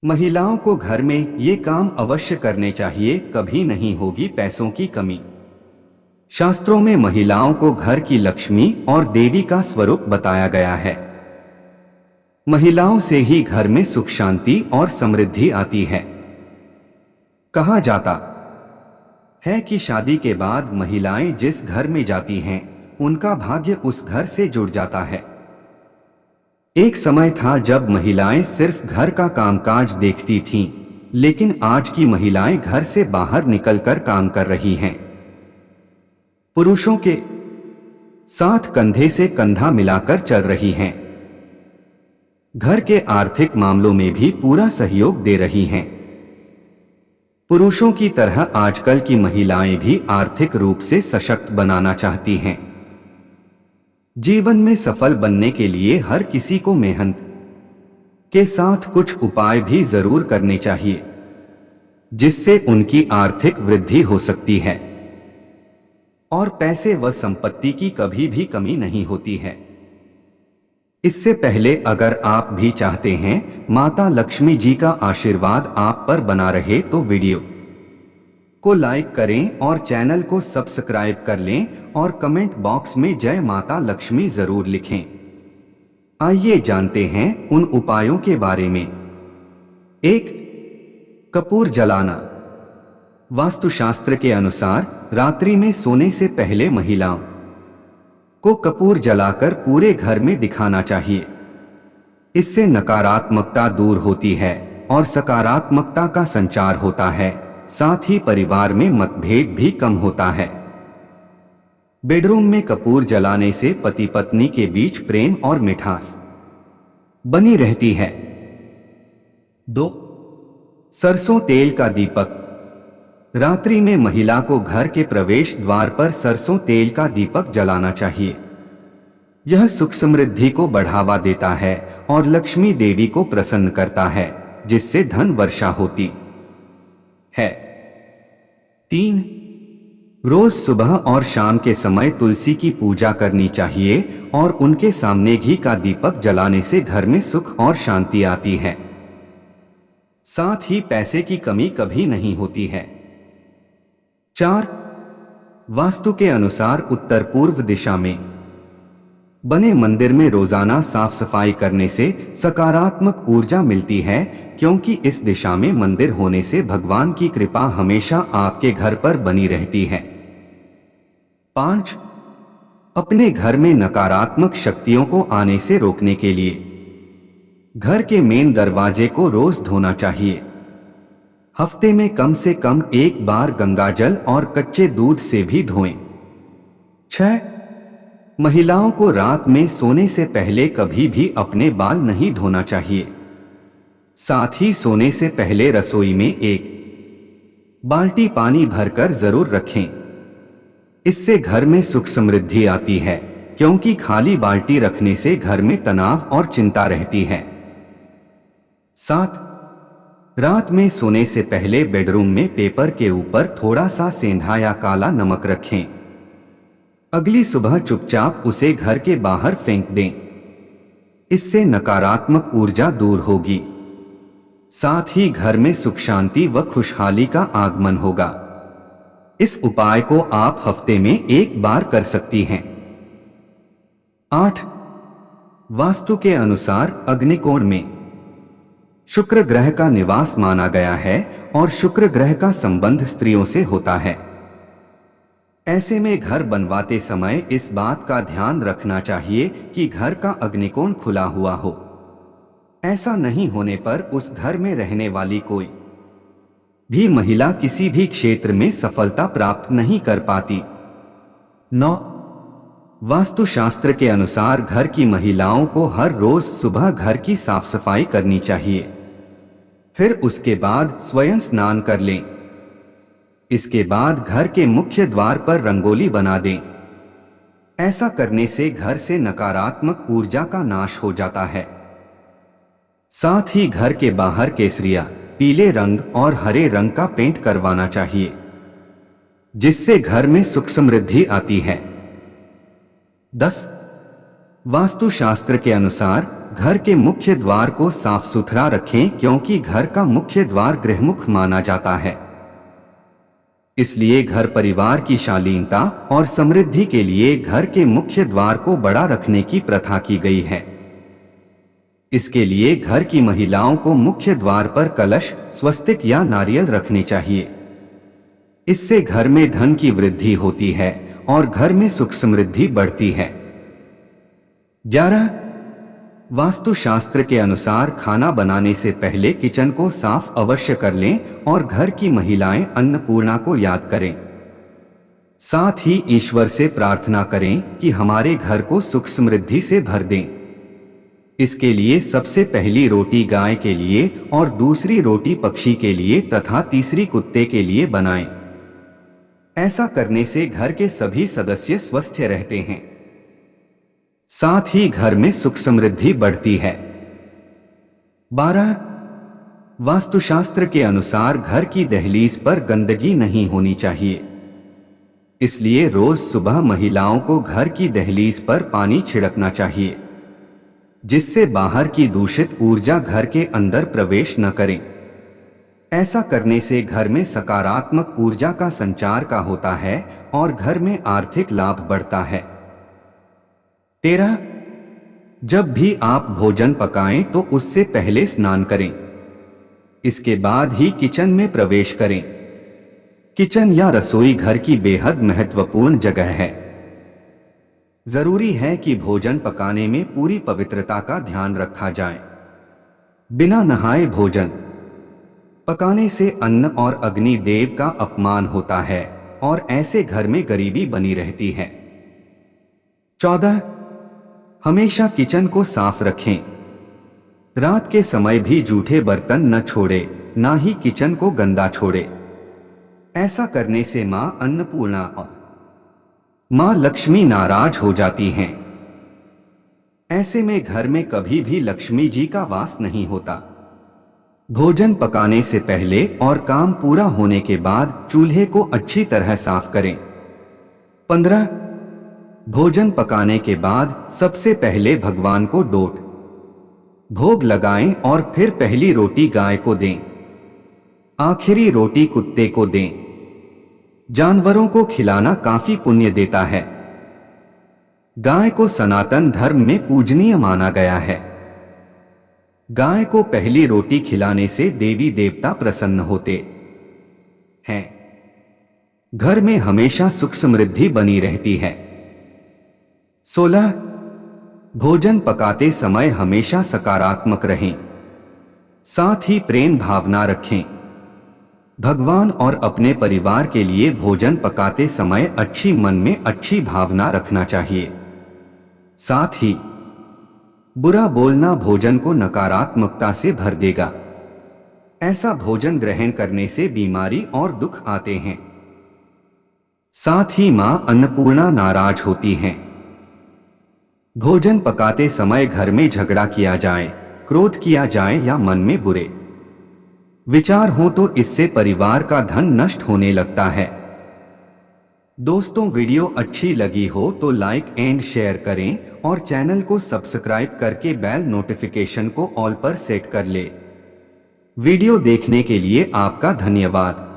महिलाओं को घर में ये काम अवश्य करने चाहिए, कभी नहीं होगी पैसों की कमी। शास्त्रों में महिलाओं को घर की लक्ष्मी और देवी का स्वरूप बताया गया है। महिलाओं से ही घर में सुख शांति और समृद्धि आती है। कहा जाता है कि शादी के बाद महिलाएं जिस घर में जाती हैं, उनका भाग्य उस घर से जुड़ जाता है। एक समय था जब महिलाएं सिर्फ घर का कामकाज देखती थीं, लेकिन आज की महिलाएं घर से बाहर निकलकर काम कर रही हैं। पुरुषों के साथ कंधे से कंधा मिलाकर चल रही हैं। घर के आर्थिक मामलों में भी पूरा सहयोग दे रही हैं। पुरुषों की तरह आजकल की महिलाएं भी आर्थिक रूप से सशक्त बनाना चाहती हैं। जीवन में सफल बनने के लिए हर किसी को मेहनत के साथ कुछ उपाय भी जरूर करने चाहिए, जिससे उनकी आर्थिक वृद्धि हो सकती है और पैसे व संपत्ति की कभी भी कमी नहीं होती है। इससे पहले अगर आप भी चाहते हैं माता लक्ष्मी जी का आशीर्वाद आप पर बना रहे, तो वीडियो को लाइक करें और चैनल को सब्सक्राइब कर लें और कमेंट बॉक्स में जय माता लक्ष्मी जरूर लिखें। आइए जानते हैं उन उपायों के बारे में। 1. कपूर जलाना। वास्तुशास्त्र के अनुसार रात्रि में सोने से पहले महिलाओं को कपूर जलाकर पूरे घर में दिखाना चाहिए। इससे नकारात्मकता दूर होती है और सकारात्मकता का संचार होता है। साथ ही परिवार में मतभेद भी कम होता है। बेडरूम में कपूर जलाने से पति पत्नी के बीच प्रेम और मिठास बनी रहती है। 2. सरसों तेल का दीपक। रात्रि में महिला को घर के प्रवेश द्वार पर सरसों तेल का दीपक जलाना चाहिए। यह सुख समृद्धि को बढ़ावा देता है और लक्ष्मी देवी को प्रसन्न करता है, जिससे धन वर्षा होती है। 3. रोज सुबह और शाम के समय तुलसी की पूजा करनी चाहिए और उनके सामने घी का दीपक जलाने से घर में सुख और शांति आती है। साथ ही पैसे की कमी कभी नहीं होती है। 4. वास्तु के अनुसार उत्तर पूर्व दिशा में बने मंदिर में रोजाना साफ सफाई करने से सकारात्मक ऊर्जा मिलती है, क्योंकि इस दिशा में मंदिर होने से भगवान की कृपा हमेशा आपके घर पर बनी रहती है। 5. अपने घर में नकारात्मक शक्तियों को आने से रोकने के लिए घर के मेन दरवाजे को रोज धोना चाहिए। हफ्ते में कम से कम एक बार गंगाजल और कच्चे दूध से भी धोएं। 6. महिलाओं को रात में सोने से पहले कभी भी अपने बाल नहीं धोना चाहिए। साथ ही सोने से पहले रसोई में एक बाल्टी पानी भरकर जरूर रखें। इससे घर में सुख समृद्धि आती है, क्योंकि खाली बाल्टी रखने से घर में तनाव और चिंता रहती है। 7. रात में सोने से पहले बेडरूम में पेपर के ऊपर थोड़ा सा सेंधा या काला नमक रखें। अगली सुबह चुपचाप उसे घर के बाहर फेंक दें। इससे नकारात्मक ऊर्जा दूर होगी। साथ ही घर में सुख शांति व खुशहाली का आगमन होगा। इस उपाय को आप हफ्ते में एक बार कर सकती हैं। 8. वास्तु के अनुसार अग्निकोण में शुक्र ग्रह का निवास माना गया है और शुक्र ग्रह का संबंध स्त्रियों से होता है। ऐसे में घर बनवाते समय इस बात का ध्यान रखना चाहिए कि घर का अग्निकोण खुला हुआ हो। ऐसा नहीं होने पर उस घर में रहने वाली कोई भी महिला किसी भी क्षेत्र में सफलता प्राप्त नहीं कर पाती। 9. वास्तुशास्त्र के अनुसार घर की महिलाओं को हर रोज सुबह घर की साफ सफाई करनी चाहिए। फिर उसके बाद स्वयं स्नान कर लें। इसके बाद घर के मुख्य द्वार पर रंगोली बना दें। ऐसा करने से घर से नकारात्मक ऊर्जा का नाश हो जाता है। साथ ही घर के बाहर केसरिया, पीले रंग और हरे रंग का पेंट करवाना चाहिए, जिससे घर में सुख समृद्धि आती है। 10. वास्तुशास्त्र के अनुसार घर के मुख्य द्वार को साफ सुथरा रखें, क्योंकि घर का मुख्य द्वार गृहमुख माना जाता है। इसलिए घर परिवार की शालीनता और समृद्धि के लिए घर के मुख्य द्वार को बड़ा रखने की प्रथा की गई है। इसके लिए घर की महिलाओं को मुख्य द्वार पर कलश, स्वस्तिक या नारियल रखने चाहिए। इससे घर में धन की वृद्धि होती है और घर में सुख समृद्धि बढ़ती है। 11. वास्तुशास्त्र के अनुसार खाना बनाने से पहले किचन को साफ अवश्य कर लें और घर की महिलाएं अन्नपूर्णा को याद करें। साथ ही ईश्वर से प्रार्थना करें कि हमारे घर को सुख समृद्धि से भर दें। इसके लिए सबसे पहली रोटी गाय के लिए और दूसरी रोटी पक्षी के लिए तथा तीसरी कुत्ते के लिए बनाएं। ऐसा करने से घर के सभी सदस्य स्वस्थ रहते हैं। साथ ही घर में सुख समृद्धि बढ़ती है। 12. वास्तुशास्त्र के अनुसार घर की दहलीज पर गंदगी नहीं होनी चाहिए। इसलिए रोज सुबह महिलाओं को घर की दहलीज पर पानी छिड़कना चाहिए, जिससे बाहर की दूषित ऊर्जा घर के अंदर प्रवेश न करें। ऐसा करने से घर में सकारात्मक ऊर्जा का संचार का होता है और घर में आर्थिक लाभ बढ़ता है। 13. जब भी आप भोजन पकाएं तो उससे पहले स्नान करें। इसके बाद ही किचन में प्रवेश करें। किचन या रसोई घर की बेहद महत्वपूर्ण जगह है। जरूरी है कि भोजन पकाने में पूरी पवित्रता का ध्यान रखा जाए। बिना नहाए भोजन पकाने से अन्न और अग्नि देव का अपमान होता है और ऐसे घर में गरीबी बनी रहती है। 14. हमेशा किचन को साफ रखें। रात के समय भी जूठे बर्तन न छोड़े, ना ही किचन को गंदा छोड़े। ऐसा करने से मां अन्नपूर्णा और मां लक्ष्मी नाराज हो जाती हैं। ऐसे में घर में कभी भी लक्ष्मी जी का वास नहीं होता। भोजन पकाने से पहले और काम पूरा होने के बाद चूल्हे को अच्छी तरह साफ करें। 15. भोजन पकाने के बाद सबसे पहले भगवान को डोट भोग लगाएं और फिर पहली रोटी गाय को दें। आखिरी रोटी कुत्ते को दें। जानवरों को खिलाना काफी पुण्य देता है। गाय को सनातन धर्म में पूजनीय माना गया है। गाय को पहली रोटी खिलाने से देवी देवता प्रसन्न होते हैं। घर में हमेशा सुख समृद्धि बनी रहती है। 16. भोजन पकाते समय हमेशा सकारात्मक रहें। साथ ही प्रेम भावना रखें। भगवान और अपने परिवार के लिए भोजन पकाते समय अच्छी मन में अच्छी भावना रखना चाहिए। साथ ही बुरा बोलना भोजन को नकारात्मकता से भर देगा। ऐसा भोजन ग्रहण करने से बीमारी और दुख आते हैं। साथ ही मां अन्नपूर्णा नाराज होती हैं। भोजन पकाते समय घर में झगड़ा किया जाए, क्रोध किया जाए या मन में बुरे विचार हो तो इससे परिवार का धन नष्ट होने लगता है। दोस्तों, वीडियो अच्छी लगी हो तो लाइक एंड शेयर करें और चैनल को सब्सक्राइब करके बेल नोटिफिकेशन को ऑल पर सेट कर ले। वीडियो देखने के लिए आपका धन्यवाद।